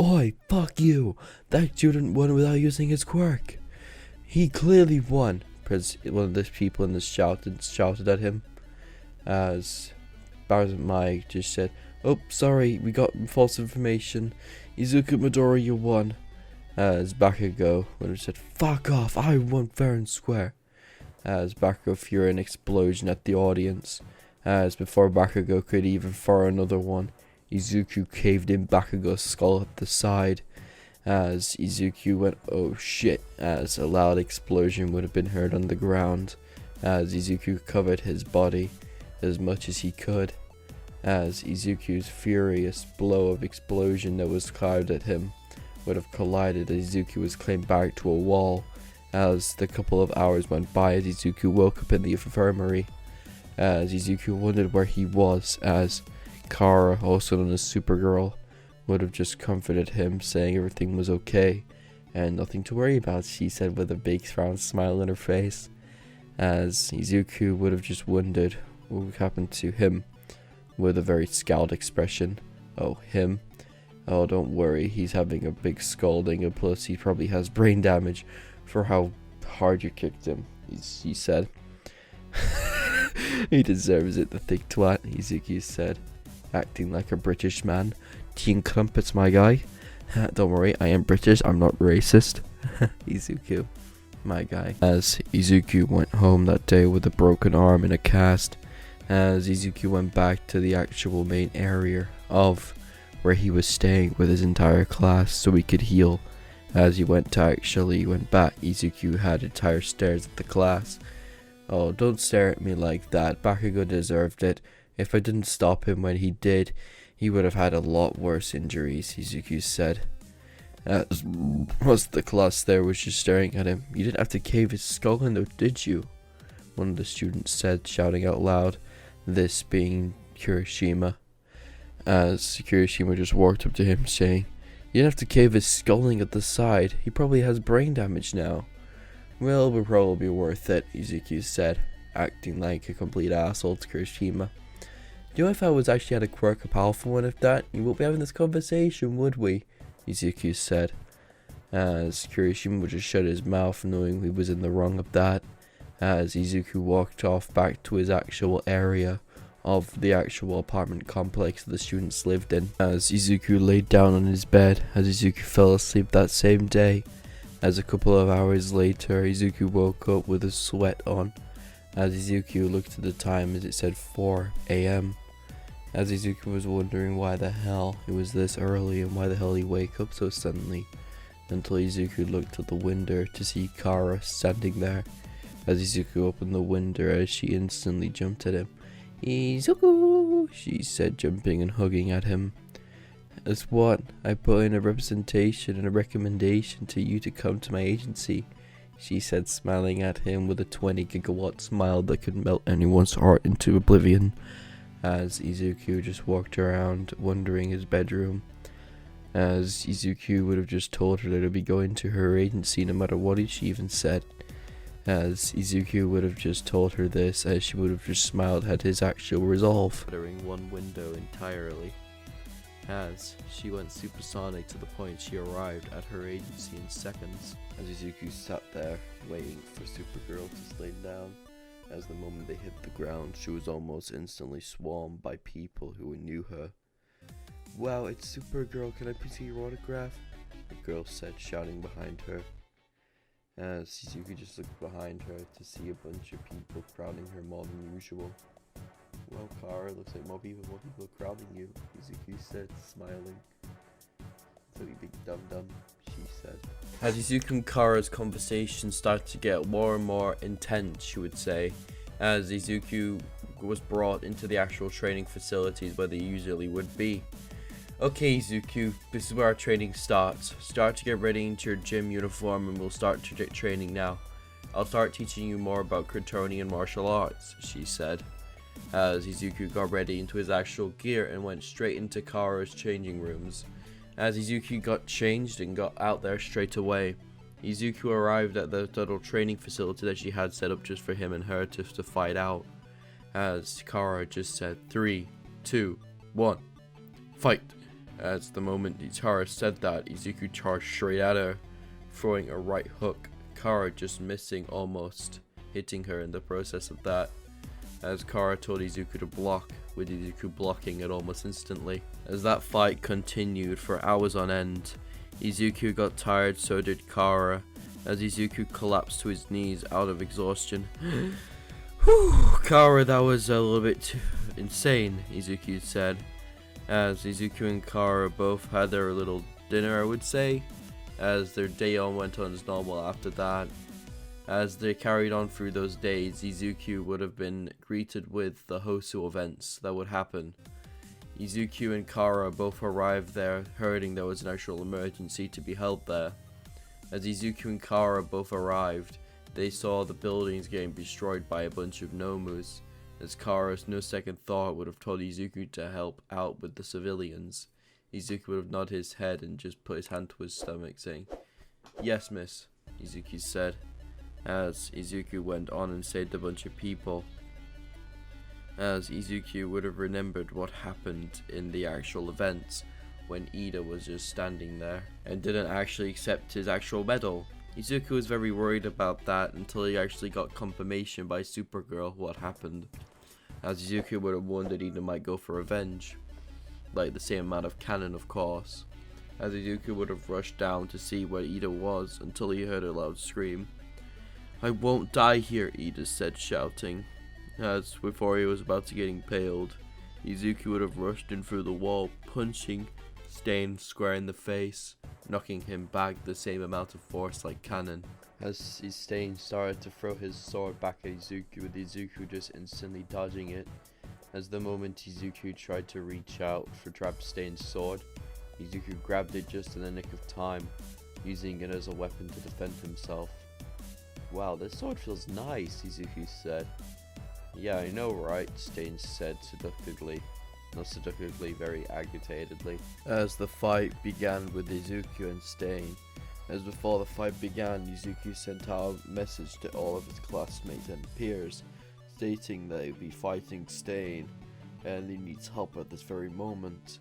"Oi, fuck you, that student won without using his quirk. He clearly won," one of the people in the shouted at him, as President Mike just said, "Oh, sorry, we got false information. Izuku Midoriya won." As Bakugo would have said, "Fuck off, I won fair and square." As Bakugo threw an explosion at the audience. As before Bakugo could even fire another one, Izuku caved in Bakugo's skull at the side. As Izuku went, "Oh shit," as a loud explosion would have been heard on the ground. As Izuku covered his body as much as he could. As Izuku's furious blow of explosion that was fired at him would have collided as Izuku was claimed back to a wall, as the couple of hours went by as Izuku woke up in the infirmary. as Izuku wondered where he was, as Kara, also known as Supergirl, would have just comforted him, saying everything was okay and nothing to worry about, she said with a big round smile on her face, as Izuku would have just wondered what would happen to him with a very scowled expression. Oh, him? Oh, don't worry, he's having a big scalding, and plus he probably has brain damage for how hard you kicked him, he said. He deserves it, the thick twat, Izuku said, acting like a British man. Tea and crumpets, my guy. Don't worry, I am British, I'm not racist. Izuku, my guy. As Izuku went home that day with a broken arm and a cast, as Izuku went back to the actual main area of where he was staying with his entire class so he could heal. As he went back, Izuku had entire stares at the class. Oh, don't stare at me like that, Bakugo deserved it. If I didn't stop him when he did, he would have had a lot worse injuries, Izuku said. As most of the class there was just staring at him. You didn't have to cave his skull in though, did you? One of the students said, shouting out loud, this being Kirishima. As Kirishima just walked up to him saying, you didn't have to cave his skull in at the side, he probably has brain damage now. Well, it would probably be worth it, Izuku said, acting like a complete asshole to Kirishima. You know, if I was actually had a quirk, a powerful one of that, we wouldn't be having this conversation, would we? Izuku said, as Kirishima would just shut his mouth knowing he was in the wrong of that, as Izuku walked off back to his actual area of the actual apartment complex that the students lived in. As Izuku laid down on his bed, as Izuku fell asleep that same day, as a couple of hours later, Izuku woke up with a sweat on, as Izuku looked at the time as it said 4 AM. As Izuku was wondering why the hell it was this early and why the hell he wake up so suddenly, until Izuku looked at the window to see Kara standing there. As Izuku opened the window, as she instantly jumped at him. Izuku, she said, jumping and hugging at him. As what? I put in a representation and a recommendation to you to come to my agency, she said, smiling at him with a 20 gigawatt smile that could melt anyone's heart into oblivion. As Izuku just walked around wondering his bedroom, as Izuku would have just told her that he'd be going to her agency no matter what she even said. As Izuku would have just told her this, as she would have just smiled at his actual resolve. Shattering one window entirely. As she went supersonic to the point she arrived at her agency in seconds. As Izuku sat there waiting for Supergirl to slay down. As the moment they hit the ground, she was almost instantly swarmed by people who knew her. Wow, it's Supergirl, can I please see your autograph? The girl said, shouting behind her. As Izuku just looked behind her to see a bunch of people crowding her more than usual. Well, Kara, looks like more people are crowding you, Izuku said, smiling. So you big dum-dum, she said. As Izuku and Kara's conversation started to get more and more intense, she would say, as Izuku was brought into the actual training facilities where they usually would be. Okay, Izuku, this is where our training starts. Start to get ready into your gym uniform and we'll start training now. I'll start teaching you more about Kryptonian martial arts, she said. As Izuku got ready into his actual gear and went straight into Kara's changing rooms. As Izuku got changed and got out there straight away, Izuku arrived at the little training facility that she had set up just for him and her to fight out. As Kara just said, 3, 2, 1, fight. As the moment Kara said that, Izuku charged straight at her, throwing a right hook, Kara just missing almost, hitting her in the process of that. As Kara told Izuku to block, with Izuku blocking it almost instantly. As that fight continued for hours on end, Izuku got tired, so did Kara, as Izuku collapsed to his knees out of exhaustion. Whew, Kara, that was a little bit too insane, Izuku said. As Izuku and Kara both had their little dinner, I would say, as their day on went on as normal after that. As they carried on through those days, Izuku would have been greeted with the Hosu events that would happen. Izuku and Kara both arrived there, hearing there was an actual emergency to be held there. As Izuku and Kara both arrived, they saw the buildings getting destroyed by a bunch of Nomus. as Kara's no second thought would have told Izuku to help out with the civilians. Izuku would have nodded his head and just put his hand to his stomach, saying, "Yes, miss," Izuku said, as Izuku went on and saved a bunch of people. As Izuku would have remembered what happened in the actual events when Ida was just standing there and didn't actually accept his actual medal. Izuku was very worried about that until he actually got confirmation by Supergirl what happened, as Izuku would have wondered Ida might go for revenge, like the same amount of cannon of course, as Izuku would have rushed down to see where Ida was until he heard a loud scream. "I won't die here," Ida said, shouting, as before he was about to get impaled, Izuku would have rushed in through the wall, punching Stain square in the face, knocking him back the same amount of force like cannon. As Stain started to throw his sword back at Izuku, with Izuku just instantly dodging it. As the moment Izuku tried to reach out for trap Stain's sword, Izuku grabbed it just in the nick of time, using it as a weapon to defend himself. "Wow, this sword feels nice," Izuku said. "Yeah, I know, right?" Stain said seductively. Not seductively, very agitatedly. As the fight began with Izuku and Stain. As before the fight began, Izuku sent out a message to all of his classmates and peers, stating that he would be fighting Stain, and he needs help at this very moment.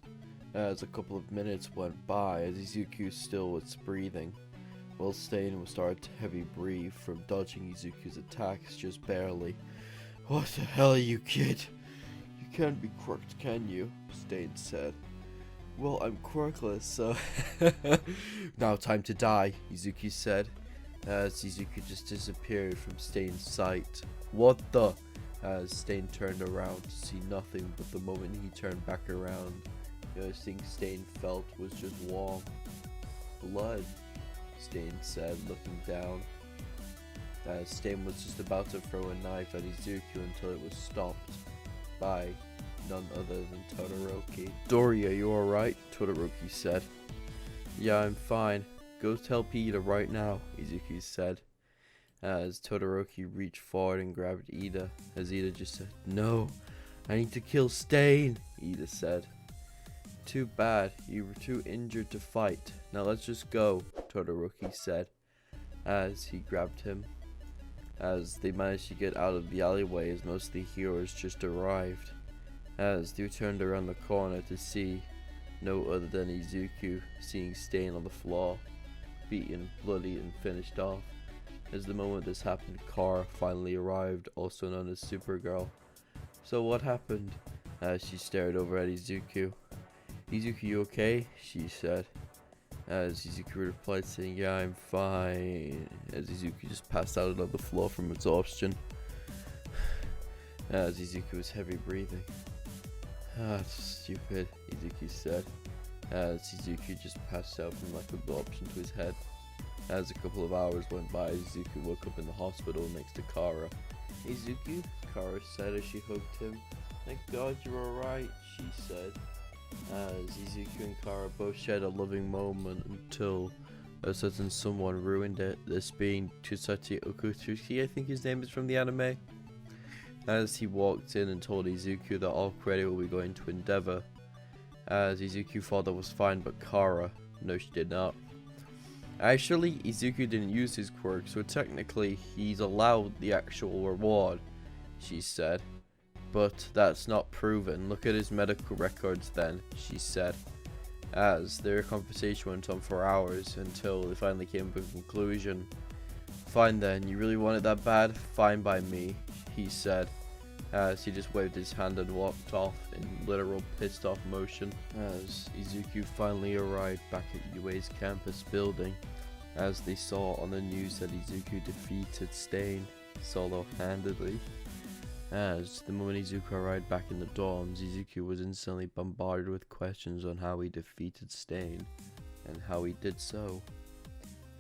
As a couple of minutes went by, as Izuku still was breathing, while Stain was starting to heavy breathe from dodging Izuku's attacks just barely. "What the hell are you, kid? You can't be quirked, can you?" Stain said. "Well, I'm quirkless, so..." "Now time to die," Izuku said, as Izuku just disappeared from Stain's sight. "What the..." As Stain turned around to see nothing, but the moment he turned back around, the only thing Stain felt was just warm blood, Stain said, looking down. Stain was just about to throw a knife at Izuku until it was stopped by none other than Todoroki. "Dory, are you alright?" Todoroki said. "Yeah, I'm fine. Go tell Ida right now," Izuku said, as Todoroki reached forward and grabbed Ida, as Ida just said, "No, I need to kill Stain," Ida said. "Too bad, you were too injured to fight. Now let's just go," Todoroki said, as he grabbed him. As they managed to get out of the alleyway as most of the heroes just arrived, as they turned around the corner to see no other than Izuku, seeing Stain on the floor, beaten, bloody, and finished off. As the moment this happened, Kara finally arrived, also known as Supergirl. "So what happened?" As she stared over at Izuku. "Izuku, you okay?" she said, as Izuku replied saying, "Yeah, I'm fine," as Izuku just passed out on the floor from exhaustion, as Izuku was heavy breathing. Stupid," Izuku said, as Izuku just passed out from lack of absorption to his head. As a couple of hours went by, Izuku woke up in the hospital next to Kara. "Izuku," Kara said as she hugged him. "Thank God you're alright," she said, as Izuku and Kara both shared a loving moment until a certain someone ruined it, this being Tsutsui Okutsuki, I think his name is from the anime, as he walked in and told Izuku that all credit will be going to Endeavor, as Izuku thought that was fine, but Kara, no she did not. Actually, Izuku didn't use his quirk, so technically he's allowed the actual reward, she said. "But that's not proven. Look at his medical records then," she said, as their conversation went on for hours until they finally came to a conclusion. "Fine then, you really want it that bad? Fine by me," he said, as he just waved his hand and walked off in literal pissed off motion. As Izuku finally arrived back at UA's campus building, as they saw on the news that Izuku defeated Stain solo-handedly. As the moment Izuku arrived back in the dorms, Izuku was instantly bombarded with questions on how he defeated Stain, and how he did so.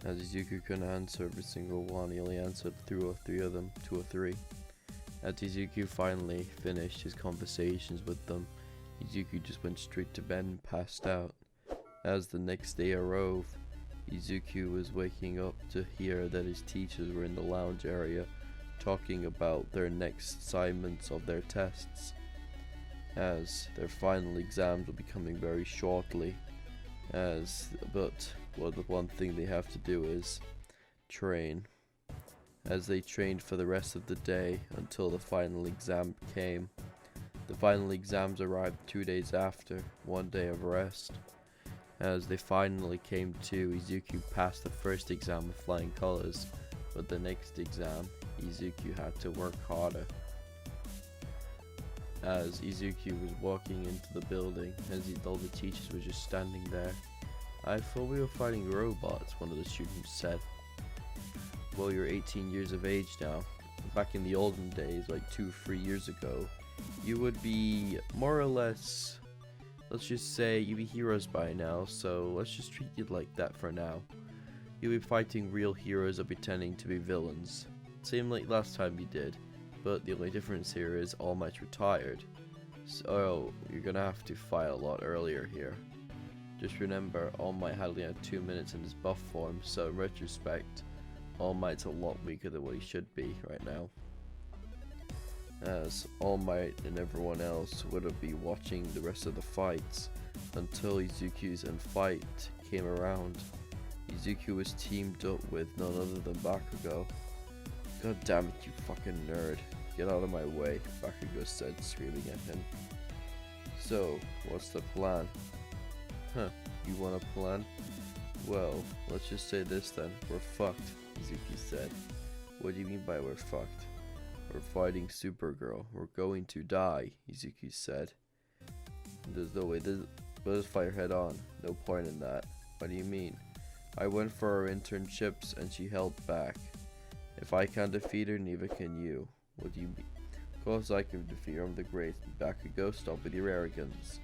As Izuku couldn't answer every single one, he only answered 2 or 3. As Izuku finally finished his conversations with them, Izuku just went straight to bed and passed out. As the next day arrived, Izuku was waking up to hear that his teachers were in the lounge area talking about their next assignments of their tests, as their final exams will be coming very shortly. But the one thing they have to do is train. As they trained for the rest of the day until the final exam came. The final exams arrived 2 days after, 1 day of rest. As they finally came to, Izuku passed the first exam with flying colors, but the next exam, Izuku had to work harder. As Izuku was walking into the building, all the teachers were just standing there. "I thought we were fighting robots," one of the students said. "Well, you're 18 years of age now. Back in the olden days, like 2-3 years ago, you would be more or less, let's just say you'd be heroes by now, so let's just treat you like that for now. You'll be fighting real heroes or pretending to be villains. Same like last time you did, but the only difference here is All Might's retired. So you're gonna have to fight a lot earlier here. Just remember, All Might only had 2 minutes in his buff form, so in retrospect, All Might's a lot weaker than what he should be right now." As All Might and everyone else would be watching the rest of the fights until Izuku's fight came around. Izuku was teamed up with none other than Bakugo. "God damn it, you fucking nerd. Get out of my way," Bakugo said, screaming at him. "So, what's the plan?" "Huh, you want a plan? Well, let's just say this then. We're fucked," Izuku said. "What do you mean by we're fucked?" "We're fighting Supergirl. We're going to die," Izuku said. "There's no way. Let's fight her head on. No point in that." "What do you mean?" "I went for her internships and she held back. If I can't defeat her, neither can you." "What do you mean?" "Of course I can defeat her. I'm the great. Bakugo, stop with your arrogance."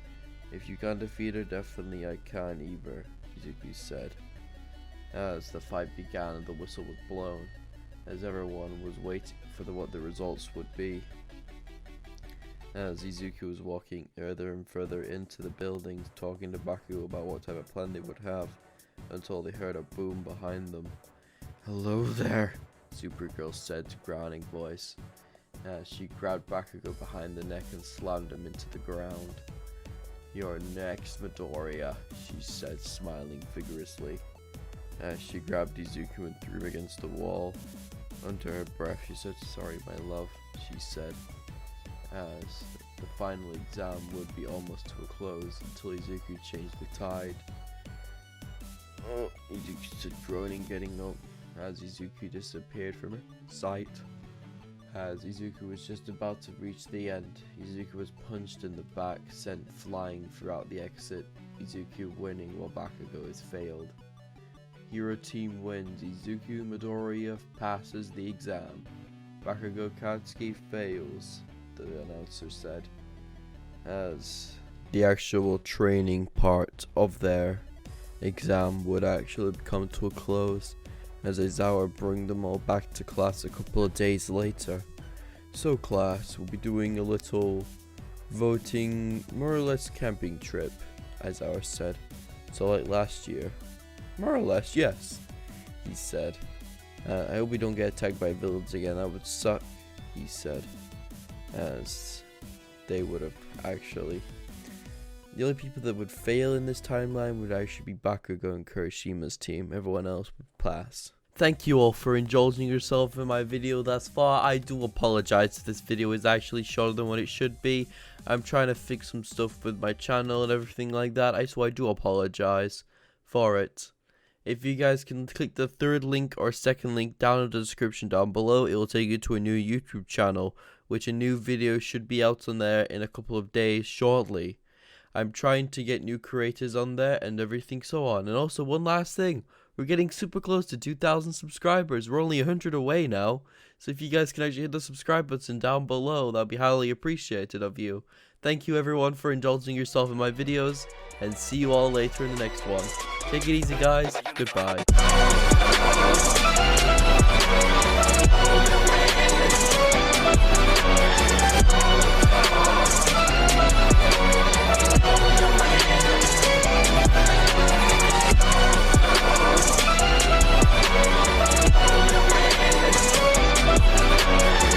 "If you can't defeat her, definitely I can either," Izuku said. As the fight began and the whistle was blown, as everyone was waiting for what the results would be. As Izuku was walking further and further into the building, talking to Bakugo about what type of plan they would have, until they heard a boom behind them. "Hello there," Supergirl said to growling voice, as she grabbed Bakugo behind the neck and slammed him into the ground. "You're next, Midoriya," she said, smiling vigorously. As she grabbed Izuku and threw him against the wall. Under her breath, she said, "Sorry, my love," she said. As the final exam would be almost to a close until Izuku changed the tide. "Oh," Izuku said, groaning, getting up, as Izuku disappeared from her sight. As Izuku was just about to reach the end, Izuku was punched in the back, sent flying throughout the exit, Izuku winning while Bakugo has failed. "Hero team wins. Izuku Midoriya passes the exam. Bakugo Katsuki fails," the announcer said. As the actual training part of their exam would actually come to a close, as Aizawa bring them all back to class a couple of days later. "So class, we'll be doing a little voting, more or less camping trip," Aizawa said. "So like last year?" "More or less, yes," he said. "I hope we don't get attacked by villains again, that would suck," he said. As they would have actually... The only people that would fail in this timeline would actually be Bakugo and Kurishima's team. Everyone else would pass. Thank you all for indulging yourself in my video thus far. I do apologize if this video is actually shorter than what it should be. I'm trying to fix some stuff with my channel and everything like that, so I do apologize for it. If you guys can click the third link or second link down in the description down below, it will take you to a new YouTube channel, which a new video should be out on there in a couple of days shortly. I'm trying to get new creators on there and everything so on. And also one last thing, we're getting super close to 2,000 subscribers. We're only 100 away now. So if you guys can actually hit the subscribe button down below, that would be highly appreciated of you. Thank you everyone for indulging yourself in my videos, and see you all later in the next one. Take it easy guys, goodbye.